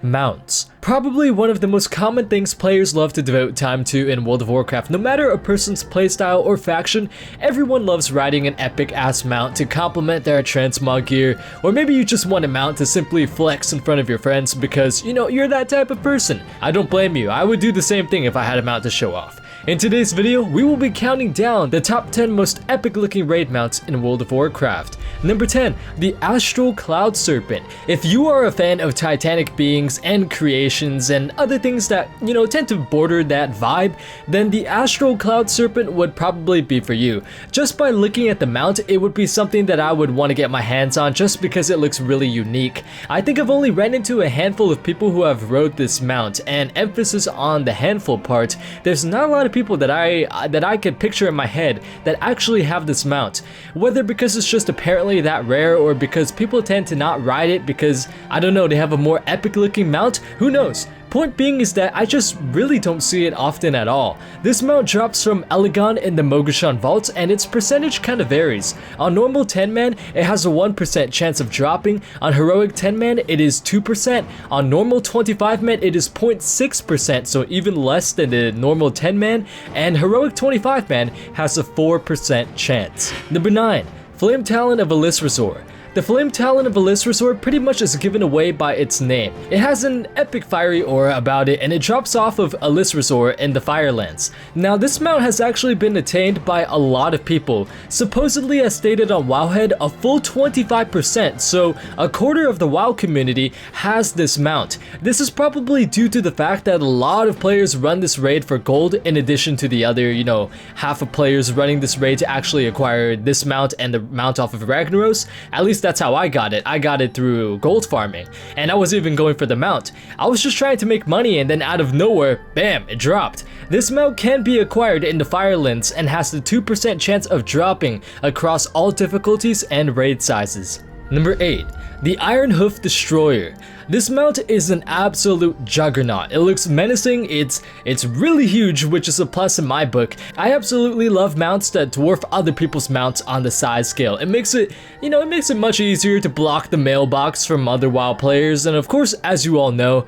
Mounts. Probably one of the most common things players love to devote time to in World of Warcraft. No matter a person's playstyle or faction, everyone loves riding an epic ass mount to complement their transmog gear, or maybe you just want a mount to simply flex in front of your friends because, you know, you're that type of person. I don't blame you, I would do the same thing if I had a mount to show off. In today's video, we will be counting down the top 10 most epic looking raid mounts in World of Warcraft. Number 10, the Astral Cloud Serpent. If you are a fan of titanic beings and creations and other things that, you know, tend to border that vibe, then the Astral Cloud Serpent would probably be for you. Just by looking at the mount, it would be something that I would want to get my hands on just because it looks really unique. I think I've only ran into a handful of people who have rode this mount, and emphasis on the handful part. There's not a lot of people that I could picture in my head that actually have this mount, whether because it's just apparently that rare or because people tend to not ride it because, I don't know, they have a more epic looking mount, who knows. Point being is that I just really don't see it often at all. This mount drops from Elegant in the Mogu'shan vaults, and its percentage kind of varies. On normal 10-man, it has a 1% chance of dropping. On heroic 10-man, it is 2%. On normal 25-man, it is 0.6%, so even less than the normal 10-man. And heroic 25-man has a 4% chance. Number 9, FLAMETALON of ALYSRAZOR. The FLAMETALON of ALYSRAZOR pretty much is given away by its name. It has an epic fiery aura about it, and it drops off of ALYSRAZOR in the Firelands. Now this mount has actually been attained by a lot of people. Supposedly, as stated on Wowhead, a full 25%, so a quarter of the WoW community has this mount. This is probably due to the fact that a lot of players run this raid for gold in addition to the other, you know, half of players running this raid to actually acquire this mount and the mount off of Ragnaros. At least that's how I got it. I got it through gold farming, and I wasn't even going for the mount. I was just trying to make money, and then out of nowhere, bam, it dropped. This mount can be acquired in the Firelands and has the 2% chance of dropping across all difficulties and raid sizes. Number 8, the IRONHOOF Destroyer. This mount is an absolute juggernaut. It looks menacing, it's really huge, which is a plus in my book. I absolutely love mounts that dwarf other people's mounts on the size scale. It makes it, you know, it makes it much easier to block the mailbox from other WoW players, and of course, as you all know,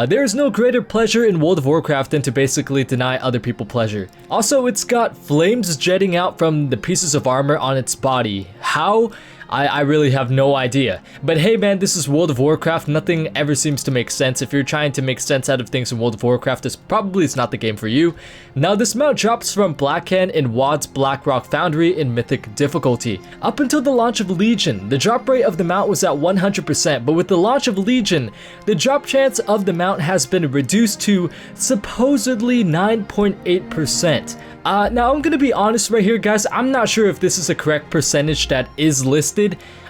there is no greater pleasure in World of Warcraft than to basically deny other people pleasure. Also, it's got flames jetting out from the pieces of armor on its body. How? I really have no idea. But hey man, this is World of Warcraft. Nothing ever seems to make sense. If you're trying to make sense out of things in World of Warcraft, this probably is not the game for you. Now this mount drops from Blackhand in WoD's Blackrock Foundry in Mythic difficulty. Up until the launch of Legion, the drop rate of the mount was at 100%, but with the launch of Legion, the drop chance of the mount has been reduced to supposedly 9.8%. Now I'm gonna be honest right here, guys, I'm not sure if this is a correct percentage that is listed.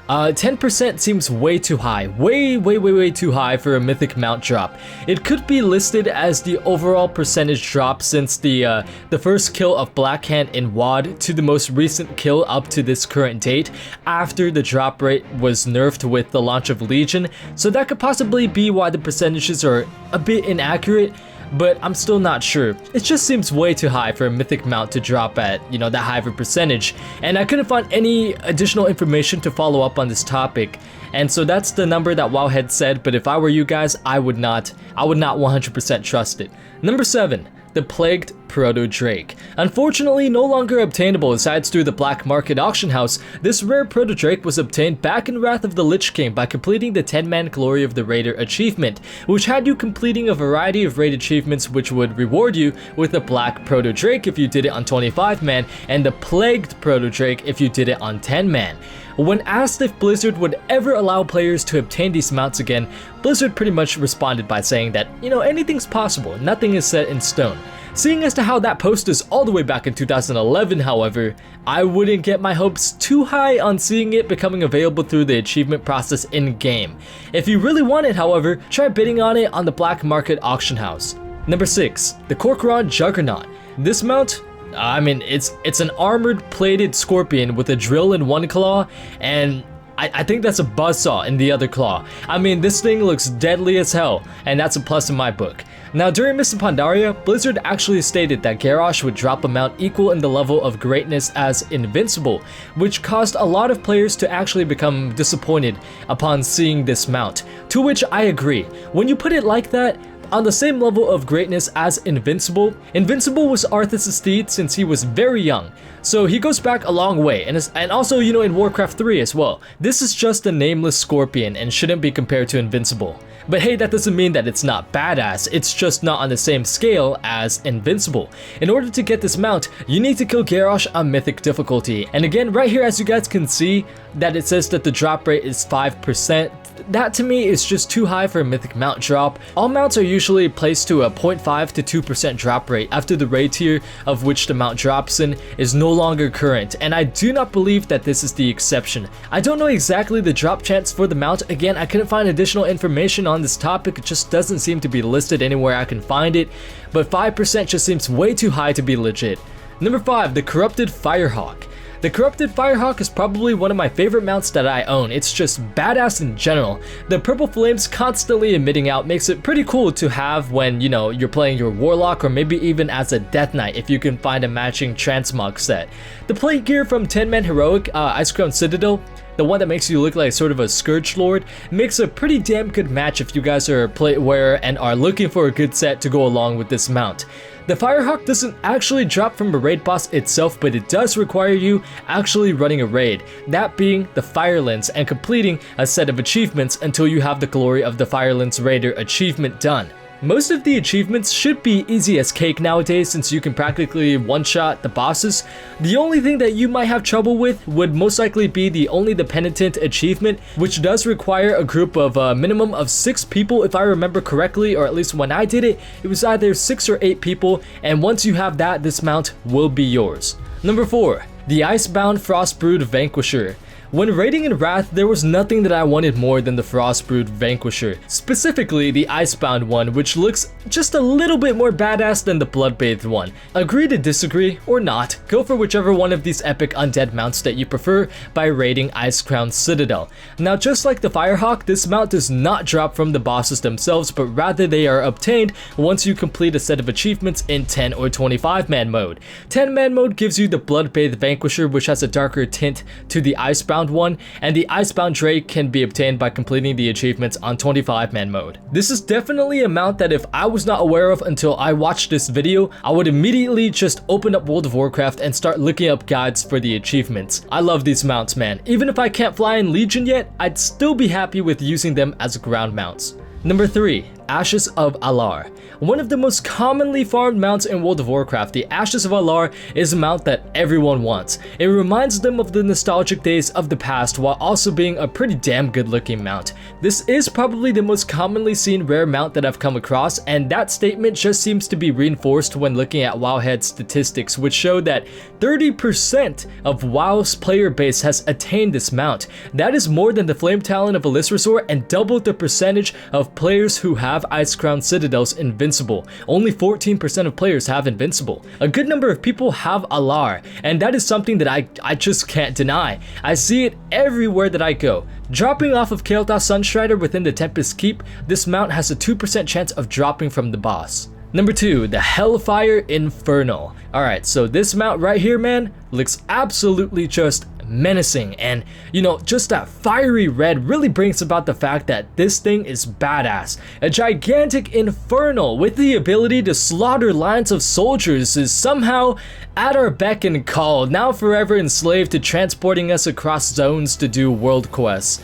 10% seems way too high, way too high for a mythic mount drop. It could be listed as the overall percentage drop since the first kill of Blackhand in WoD to the most recent kill up to this current date after the drop rate was nerfed with the launch of Legion, so that could possibly be why the percentages are a bit inaccurate. But I'm still not sure. It just seems way too high for a mythic mount to drop at, you know, that high of a percentage. And I couldn't find any additional information to follow up on this topic. And so that's the number that Wowhead said, but if I were you guys, I would not 100% trust it. Number 7, the Plagued Proto Drake. Unfortunately, no longer obtainable aside through the black market auction house, this rare Proto Drake was obtained back in Wrath of the Lich King by completing the 10-man Glory of the Raider achievement, which had you completing a variety of raid achievements which would reward you with a black Proto Drake if you did it on 25-man, and the Plagued Proto Drake if you did it on 10-man. When asked if Blizzard would ever allow players to obtain these mounts again, Blizzard pretty much responded by saying that, you know, anything's possible, nothing is set in stone. Seeing as to how that post is all the way back in 2011, however, I wouldn't get my hopes too high on seeing it becoming available through the achievement process in-game. If you really want it, however, try bidding on it on the black market auction house. Number 6, the KOR'KRON Juggernaut. This mount, I mean, it's an armored plated scorpion with a drill in one claw, and I think that's a buzzsaw in the other claw. I mean, this thing looks deadly as hell, and that's a plus in my book. Now, during Mists of Pandaria, Blizzard actually stated that Garrosh would drop a mount equal in the level of greatness as Invincible, which caused a lot of players to actually become disappointed upon seeing this mount, to which I agree. When you put it like that, on the same level of greatness as Invincible, Invincible was Arthas' steed since he was very young, so he goes back a long way, and also, you know, in Warcraft 3 as well. This is just a nameless scorpion and shouldn't be compared to Invincible. But hey, that doesn't mean that it's not badass, it's just not on the same scale as Invincible. In order to get this mount, you need to kill Garrosh on Mythic difficulty, and again, right here as you guys can see, that it says that the drop rate is 5%. That to me is just too high for a Mythic mount drop. All mounts are usually placed to a 0.5 to 2% drop rate after the raid tier of which the mount drops in is no longer current, and I do not believe that this is the exception. I don't know exactly the drop chance for the mount. Again, I couldn't find additional information on this topic, it just doesn't seem to be listed anywhere I can find it, but 5% just seems way too high to be legit. Number 5, the Corrupted Firehawk. The Corrupted Firehawk is probably one of my favorite mounts that I own. It's just badass in general. The purple flames constantly emitting out makes it pretty cool to have when, you know, you're playing your Warlock, or maybe even as a Death Knight if you can find a matching transmog set. The plate gear from 10-man Heroic, Icecrown Citadel, the one that makes you look like sort of a Scourge Lord, makes a pretty damn good match if you guys are a plate wearer and are looking for a good set to go along with this mount. The Firehawk doesn't actually drop from a raid boss itself, but it does require you actually running a raid, that being the Firelands, and completing a set of achievements until you have the Glory of the Firelands Raider achievement done. Most of the achievements should be easy as cake nowadays since you can practically one-shot the bosses. The only thing that you might have trouble with would most likely be the Only the Penitent achievement, which does require a group of a minimum of 6 people if I remember correctly, or at least when I did it, it was either 6 or 8 people, and once you have that, this mount will be yours. Number 4, the ICEBOUND FROSTBROOD VANQUISHER. When raiding in Wrath, there was nothing that I wanted more than the FROSTBROOD VANQUISHER, specifically the Icebound one, which looks just a little bit more badass than the Bloodbathed one. Agree to disagree, or not, go for whichever one of these epic undead mounts that you prefer by raiding Icecrown Citadel. Now, just like the Firehawk, this mount does not drop from the bosses themselves, but rather they are obtained once you complete a set of achievements in 10 or 25-man mode. 10-man mode gives you the Bloodbathed VANQUISHER, which has a darker tint to the Icebound one, and the Icebound Drake can be obtained by completing the achievements on 25-man mode. This is definitely a mount that if I was not aware of until I watched this video, I would immediately just open up World of Warcraft and start looking up guides for the achievements. I love these mounts, man. Even if I can't fly in Legion yet, I'd still be happy with using them as ground mounts. Number 3, Ashes of Alar. One of the most commonly farmed mounts in World of Warcraft, the Ashes of Alar is a mount that everyone wants. It reminds them of the nostalgic days of the past while also being a pretty damn good looking mount. This is probably the most commonly seen rare mount that I've come across, and that statement just seems to be reinforced when looking at Wowhead's statistics, which show that 30% of WoW's player base has attained this mount. That is more than the FLAMETALON of ALYSRAZOR and double the percentage of players who have Icecrown Citadel's Invincible. Only 14% of players have Invincible. A good number of people have Alar, and that is something that I just can't deny. I see it everywhere that I go. Dropping off of Kael'thas Sunstrider within the Tempest Keep, this mount has a 2% chance of dropping from the boss. Number 2, the HELLFIRE INFERNAL. Alright, so this mount right here, man, looks absolutely just menacing, and you know, just that fiery red really brings about the fact that this thing is badass. A gigantic infernal with the ability to slaughter lines of soldiers is somehow at our beck and call, now forever enslaved to transporting us across zones to do world quests.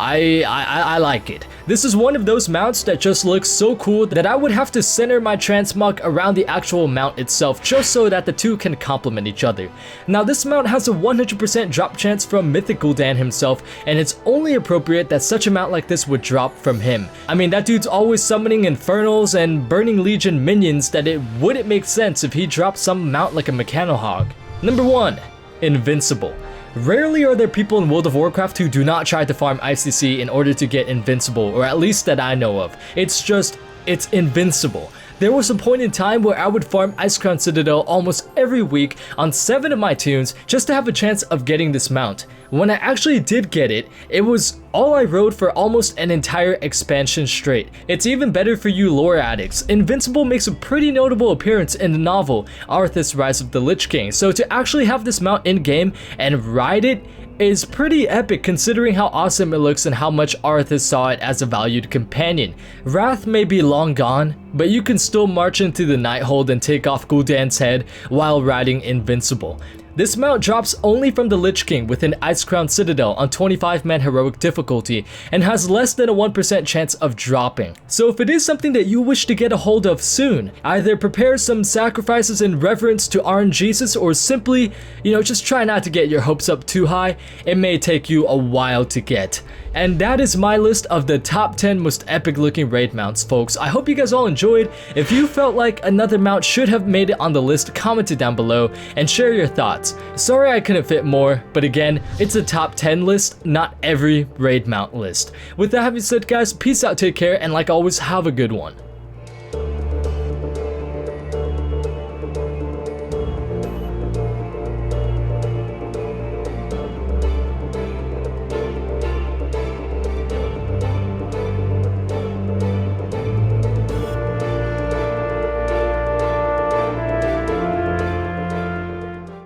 I like it. This is one of those mounts that just looks so cool that I would have to center my transmog around the actual mount itself just so that the two can complement each other. Now this mount has a 100% drop chance from Mythic Gul'dan himself, and it's only appropriate that such a mount like this would drop from him. I mean, that dude's always summoning Infernals and Burning Legion minions that it wouldn't make sense if he dropped some mount like a Mechanohog. Number 1, Invincible. Rarely are there people in World of Warcraft who do not try to farm ICC in order to get Invincible, or at least that I know of. It's invincible. There was a point in time where I would farm Icecrown Citadel almost every week on 7 of my tunes just to have a chance of getting this mount. When I actually did get it, it was all I rode for almost an entire expansion straight. It's even better for you lore addicts. Invincible makes a pretty notable appearance in the novel Arthas: Rise of the Lich King, so to actually have this mount in game and ride it is pretty epic considering how awesome it looks and how much Arthas saw it as a valued companion. Wrath may be long gone, but you can still march into the Nighthold and take off Gul'dan's head while riding Invincible. This mount drops only from the Lich King within Icecrown Citadel on 25-man heroic difficulty and has less than a 1% chance of dropping. So if it is something that you wish to get a hold of soon, either prepare some sacrifices in reverence to RNGesus or simply, just try not to get your hopes up too high. It may take you a while to get. And that is my list of the top 10 most epic looking raid mounts, folks. I hope you guys all enjoyed. If you felt like another mount should have made it on the list, comment it down below and share your thoughts. Sorry I couldn't fit more, but again, it's a top 10 list, not every raid mount list. With that having said, guys, peace out, take care, and like always, have a good one.